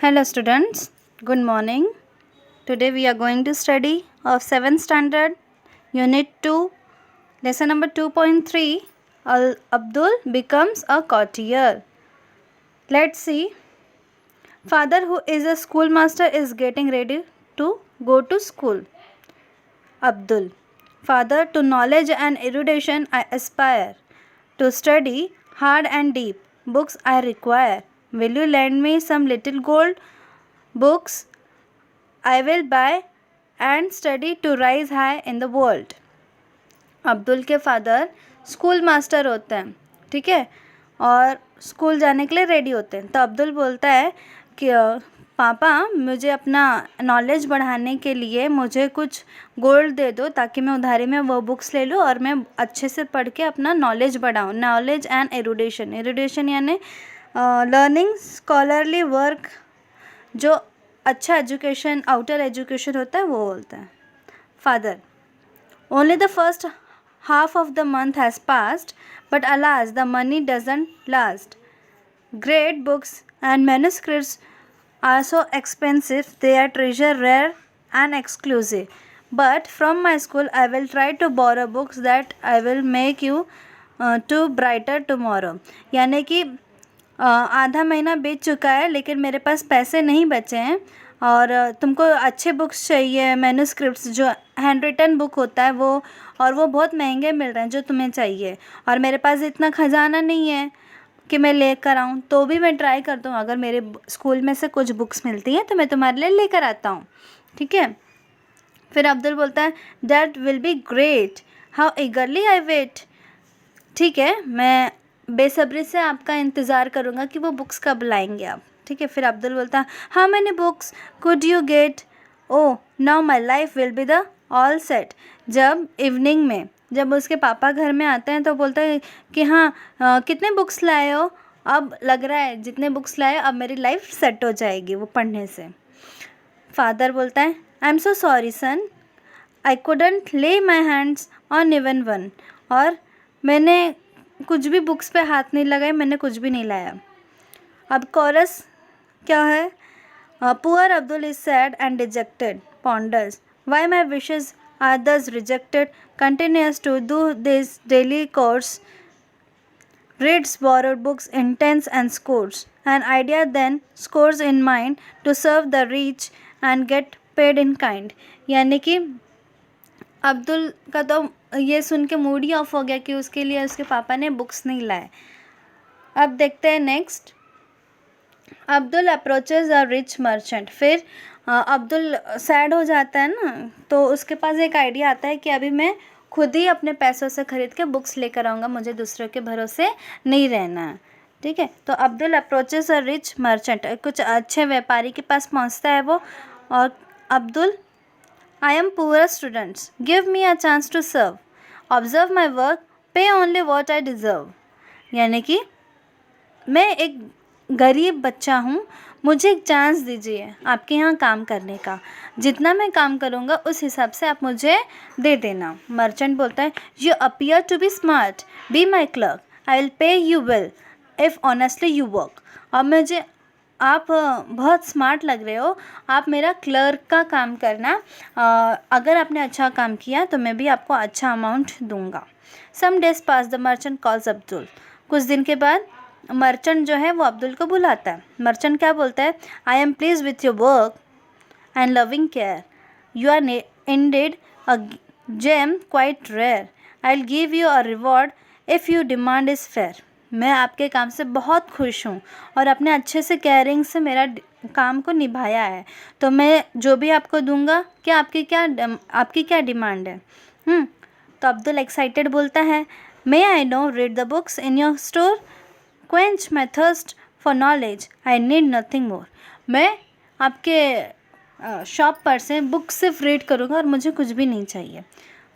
Hello students, good morning. Today we are going to study of 7th standard unit 2 lesson number 2.3 Abdul becomes a courtier. Let's see. Father who is a schoolmaster is getting ready to go to school. Abdul. Father, to knowledge and erudition I aspire. To study hard and deep books I require. Will you lend me some little gold books I will buy and study to rise high in the world. Abdul के father school master होते हैं, ठीक है, और school जाने के लिए ready होते हैं. तो अब्दुल बोलता है कि पापा मुझे अपना नॉलेज बढ़ाने के लिए मुझे कुछ गोल्ड दे दो ताकि मैं उधारी में वो बुक्स ले लूँ और मैं अच्छे से पढ़ के अपना नॉलेज बढ़ाऊँ. नॉलेज एंड एरुडेशन, एरुडेशन यानी लर्निंग स्कॉलरली वर्क, जो अच्छा एजुकेशन आउटर एजुकेशन होता है वो बोलता है. Father. Only the first half of the month has passed, but alas, the money doesn't last. Great books and manuscripts are so expensive, they are treasure rare and exclusive. But from my school, I will try to borrow books that I will make you to brighter tomorrow. यानी कि आधा महीना बीत चुका है लेकिन मेरे पास पैसे नहीं बचे हैं और तुमको अच्छे बुक्स चाहिए, मैन्युस्क्रिप्ट्स जो हैंड रिटन बुक होता है वो, और वो बहुत महंगे मिल रहे हैं जो तुम्हें चाहिए, और मेरे पास इतना ख़जाना नहीं है कि मैं लेकर आऊँ, तो भी मैं ट्राई करता हूँ. अगर मेरे स्कूल में से कुछ बुक्स मिलती हैं तो मैं तुम्हारे लिए लेकर आता हूँ, ठीक है. फिर अब्दुल बोलता है that will be great, how eagerly I wait. ठीक है, मैं बेसब्री से आपका इंतज़ार करूँगा कि वो बुक्स कब लाएंगे आप, ठीक है. फिर अब्दुल बोलता है how many books could you get. Oh now my life will be the all set. जब इवनिंग में जब उसके पापा घर में आते हैं तो बोलता है कि हाँ कितने बुक्स लाए हो. अब लग रहा है जितने बुक्स लाए अब मेरी लाइफ सेट हो जाएगी वो पढ़ने से. फादर बोलता है I am so sorry son, I couldn't lay my hands on even one. और मैंने कुछ भी बुक्स पे हाथ नहीं लगाए, मैंने कुछ भी नहीं लाया. अब कोरस क्या है. Poor Abdul is sad and dejected, ponders why my wishes are thus rejected, continues to do this daily course, reads borrowed books in tens and scores, an idea then scores in mind to serve the rich and get paid in kind. यानी कि अब्दुल का तो ये सुन के mood he of हो गया कि उसके लिए उसके पापा ने बुक्स नहीं लाए. अब देखते हैं next. Abdul approaches a rich merchant. फिर अब्दुल सैड हो जाता है ना, तो उसके पास एक आइडिया आता है कि अभी मैं खुद ही अपने पैसों से ख़रीद के बुक्स लेकर आऊँगा, मुझे दूसरों के भरोसे नहीं रहना है, ठीक है. तो Abdul approaches a rich merchant, कुछ अच्छे व्यापारी के पास पहुँचता है वो. और Abdul I am poor students, give me a chance to serve, observe my work, pay only what I deserve. यानी कि मैं एक गरीब बच्चा हूँ, मुझे एक चांस दीजिए आपके यहाँ काम करने का, जितना मैं काम करूँगा उस हिसाब से आप मुझे दे देना. मर्चेंट बोलता है you appear to be smart, be my clerk, I will pay you well if honestly you work. अब मुझे आप बहुत स्मार्ट लग रहे हो, आप मेरा क्लर्क का काम करना, अगर आपने अच्छा काम किया तो मैं भी आपको अच्छा अमाउंट दूंगा. Some days pass the merchant calls Abdul. कुछ दिन के बाद मर्चेंट जो है वो अब्दुल को बुलाता है. मर्चेंट क्या बोलता है I am please with your work and loving care, you are indeed a gem quite rare, I will give you a reward if you demand is fair. मैं आपके काम से बहुत खुश हूँ और अपने अच्छे से केयरिंग से मेरा काम को निभाया है, तो मैं जो भी आपको दूंगा, क्या आपकी क्या डिमांड है. तो अब्दुल एक्साइटेड बोलता है may I no read the books in your store, quench my thirst for knowledge, I need nothing more. मैं आपके शॉप पर से बुक सिर्फ रीड करूँगा और मुझे कुछ भी नहीं चाहिए.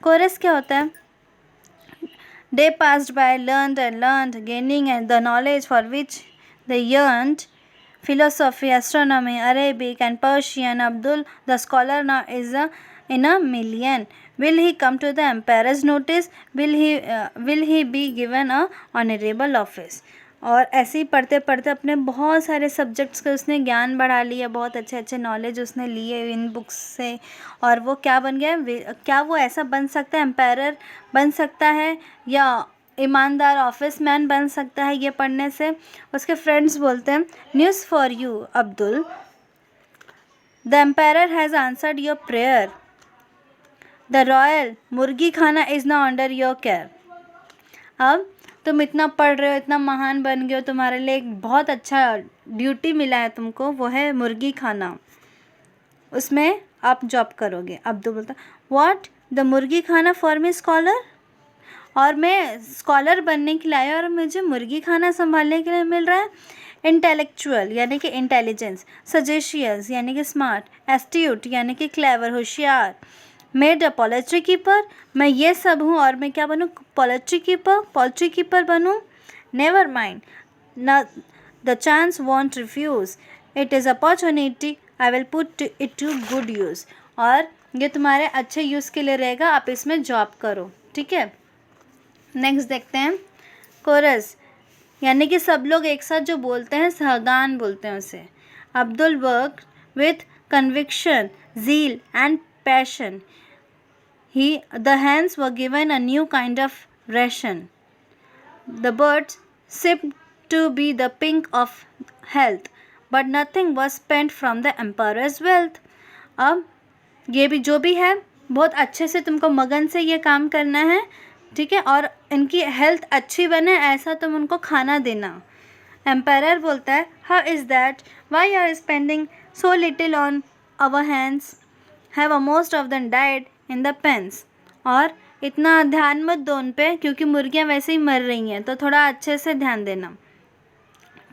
कोरस क्या होता है. Day passed by, learned and learned, gaining and the knowledge for which they yearned, philosophy, astronomy, Arabic and Persian. Abdul, the scholar now is in a million. Will he come to the emperor's notice? Will he be given a honorable office? और ऐसे ही पढ़ते पढ़ते अपने बहुत सारे subjects का उसने ज्ञान बढ़ा लिया, बहुत अच्छे अच्छे नॉलेज उसने लिए इन बुक्स से। और वो क्या बन गया, क्या वो ऐसा बन सकता है, एम्पायर बन सकता है या ईमानदार ऑफिस मैन बन सकता है ये पढ़ने से। उसके फ्रेंड्स बोलते हैं, news for you Abdul, the empire has answered your prayer, the royal मुर्गी खाना is now under your care. अब तुम इतना पढ़ रहे हो, इतना महान बन गए हो, तुम्हारे लिए एक बहुत अच्छा ड्यूटी मिला है तुमको, वो है मुर्गी खाना, उसमें आप जॉब करोगे। अब्दुल बोलता, व्हाट, द मुर्गी खाना फॉर मी स्कॉलर, और मैं स्कॉलर बनने के लिए आया और मुझे मुर्गी खाना संभालने के लिए मिल रहा है। इंटेलेक्चुअल यानी कि इंटेलिजेंस, सजेशियस यानी कि स्मार्ट, एस्ट्यूट यानी कि क्लेवर, होशियार, मेड अ पोल्ट्री कीपर, मैं ये सब हूँ और मैं क्या बनूँ, पोल्ट्री कीपर बनूँ। नेवर माइंड, न the chance won't refuse, it is opportunity, I will put it to good use, और ये तुम्हारे अच्छे यूज़ के लिए रहेगा, आप इसमें जॉब करो, ठीक है। नेक्स्ट देखते हैं कोरस, यानी कि सब लोग एक साथ जो बोलते हैं, सहगान बोलते हैं उसे। Abdul work with conviction, zeal and passion. The hens were given a new kind of ration. The birds seemed to be the pink of health, but nothing was spent from the emperor's wealth. अब ये भी जो भी है, बहुत अच्छे से तुमको मगन से ये काम करना है, ठीक है, और इनकी हेल्थ अच्छी बने ऐसा तुम उनको खाना देना। एम्पायर बोलता है, how is that, why are spending so little on our hands, have most of them died in the pens, और इतना ध्यान मत दो उन पे क्योंकि मुर्गियाँ वैसे ही मर रही हैं, तो थोड़ा अच्छे से ध्यान देना,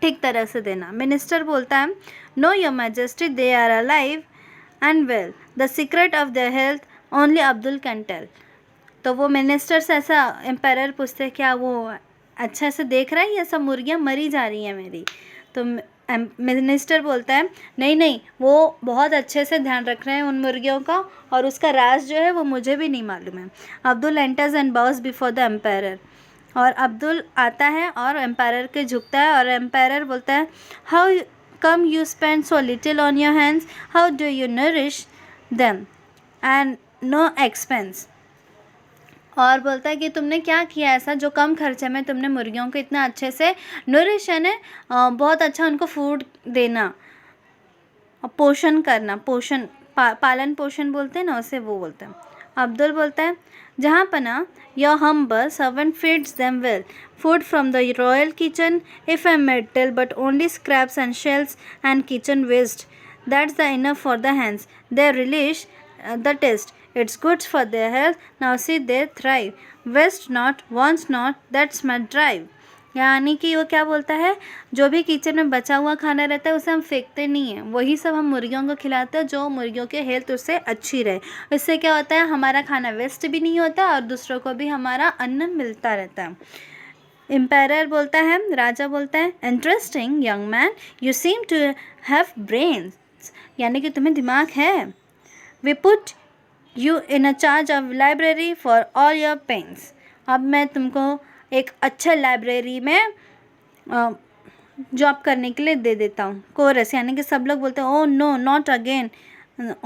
ठीक तरह से देना। मिनिस्टर बोलता है, no your majesty, they are alive and well, the secret of their health only Abdul can tell. तो वो मिनिस्टर से ऐसा एम्पायर पूछते हैं, क्या वो अच्छा से देख रहा है, ये सब मुर्गियाँ मरी जा रही हैं मेरी। तो मिनिस्टर बोलता है, नहीं, वो बहुत अच्छे से ध्यान रख रहे हैं उन मुर्गियों का, और उसका राज जो है वो मुझे भी नहीं मालूम है। Abdul enters and bows before the emperor, और अब्दुल आता है और एम्पायर के झुकता है, और एम्पायर बोलता है, how come you spend so little on your hands, how do you nourish them and no expense. और बोलता है कि तुमने क्या किया ऐसा जो कम खर्चे में तुमने मुर्गियों को इतना अच्छे से नरिश यानी बहुत अच्छा उनको फूड देना, और पोषण करना, पालन पोषण बोलते हैं ना, उसे वो बोलते हैं। अब्दुल बोलता है, जहाँ पना your humble servant feeds them well, food from the royal kitchen, if I made tell but only scraps and shells and kitchen waste, that's the enough for the hands, they relish the test, it's good for their health, now see they thrive, waste not, wants not, that's my drive। यानी कि वो क्या बोलता है, जो भी kitchen में बचा हुआ खाना रहता है उसे हम फेंकते नहीं हैं, वही सब हम मुर्गियों को खिलाते हैं, जो मुर्गियों के हेल्थ उससे अच्छी रहे। इससे क्या होता है, हमारा खाना वेस्ट भी नहीं होता और दूसरों को भी हमारा अन्न मिलता रहता है। एम्पायर बोलता है, राजा बोलता है, interesting young man, you seem to have brains, यानी कि तुम्हें दिमाग है। We put you in a charge of library for all your pains। अब मैं तुमको एक अच्छा लाइब्रेरी में जॉब करने के लिए दे देता हूँ। कोरस यानी कि सब लोग बोलते हैं, oh no not again,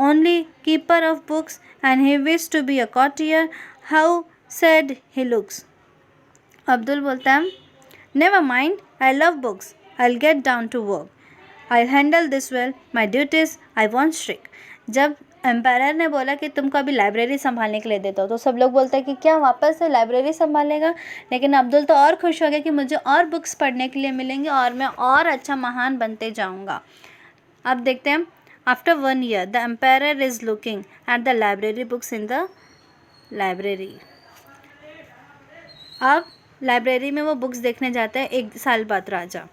only keeper of books and he wish to be a courtier, how sad he looks. Abdul बोलता है, never mind, I love books, I will get down to work, I handle this well, my duties I want shirk. जब emperor ने बोला कि तुमको अभी library संभालने के लिए देता हूँ, तो सब लोग बोलते हैं कि क्या वापस से लाइब्रेरी संभालेगा। लेकिन अब्दुल तो और खुश हो गया कि मुझे और बुक्स पढ़ने के लिए मिलेंगे और मैं और अच्छा महान बनते जाऊँगा। अब देखते हैं, after 1 year the empire is looking at the library books in the library. अब लाइब्रेरी में वो बुक्स देखने जाते हैं 1 साल बाद राजा।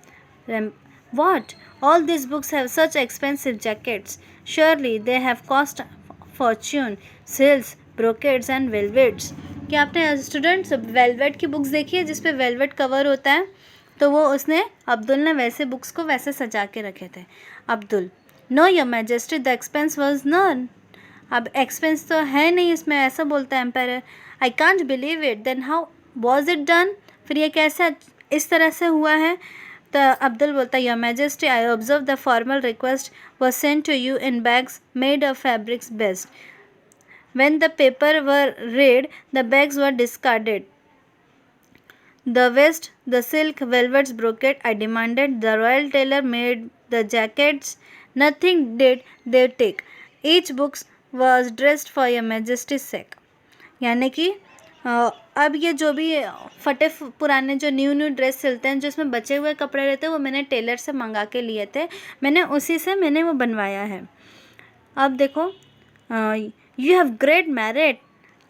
What? All these books have such expensive jackets. Surely they have cost fortune. Silks, brocades and velvets. क्या आपने स्टूडेंट्स वेलवेट की बुक्स देखी है जिस पे वेलवेट कवर होता है? तो वो उसने अब्दुल ने वैसे बुक्स को वैसे सजा के रखे थे। Abdul, no your majesty, the expense was none. अब एक्सपेंस तो है नहीं इसमें, ऐसा बोलता है empire. I can't believe it, then how was it done, फिर ये कैसे इस तरह से हुआ है। तो अब्दुल बोलता है, your majesty, I observe the formal request was sent to you in bags made of fabrics best. When the paper were read, the bags were discarded. The vest, the silk, velvets, brocade, I demanded. The royal tailor made the jackets. Nothing did they take. Each book was dressed for your majesty's sake. यानी कि अब ये जो भी फटे पुराने जो new dress सिलते हैं, जो इसमें बचे हुए कपड़े रहते हैं, वो मैंने टेलर से मंगा के लिए थे, मैंने उसी से मैंने वो बनवाया है. अब देखो, you have great merit.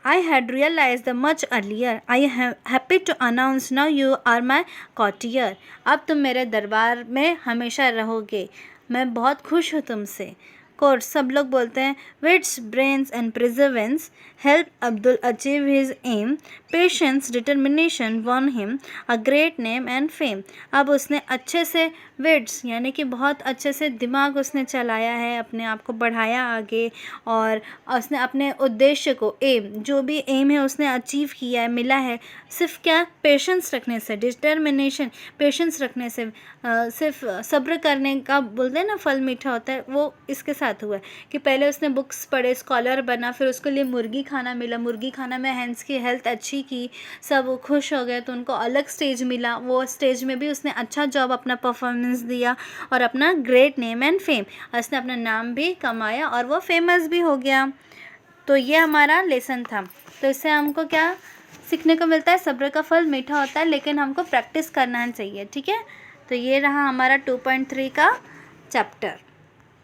I had realized the much earlier. I am happy to announce now you are my courtier. अब तुम मेरे दरबार में हमेशा रहोगे. मैं बहुत खुश हूँ तुमसे. कोर्स सब लोग बोलते हैं, wits, brains and perseverance help Abdul achieve his aim. Patience, determination won him a great name and fame. अब उसने अच्छे से विट्स यानी कि बहुत अच्छे से दिमाग उसने चलाया है, अपने आप को बढ़ाया आगे, और उसने अपने उद्देश्य को, एम, जो भी एम है उसने अचीव किया है, मिला है. सिर्फ क्या, पेशेंस रखने से, डिटर्मिनेशन, पेशेंस रखने से, सिर्फ सब्र करने का बोलते हैं ना, फल मीठा होता है, वो इसके साथ हुआ है कि पहले उसने बुक्स पढ़े, स्कॉलर बना, फिर उसके लिए मुर्गी खाना मिला, मुर्गी खाना में हैंस की हेल्थ अच्छी की, सब खुश हो गए, तो उनको अलग स्टेज मिला, वो स्टेज में भी उसने अच्छा जॉब, अपना परफॉर्मेंस दिया और अपना ग्रेट नेम एंड फेम, उसने अपना नाम भी कमाया और वो फेमस भी हो गया. तो ये हमारा लेसन था. तो इससे हमको क्या सीखने को मिलता है, सब्र का फल मीठा होता है, लेकिन हमको प्रैक्टिस करना चाहिए. ठीक है, तो ये रहा हमारा 2.3 का चैप्टर.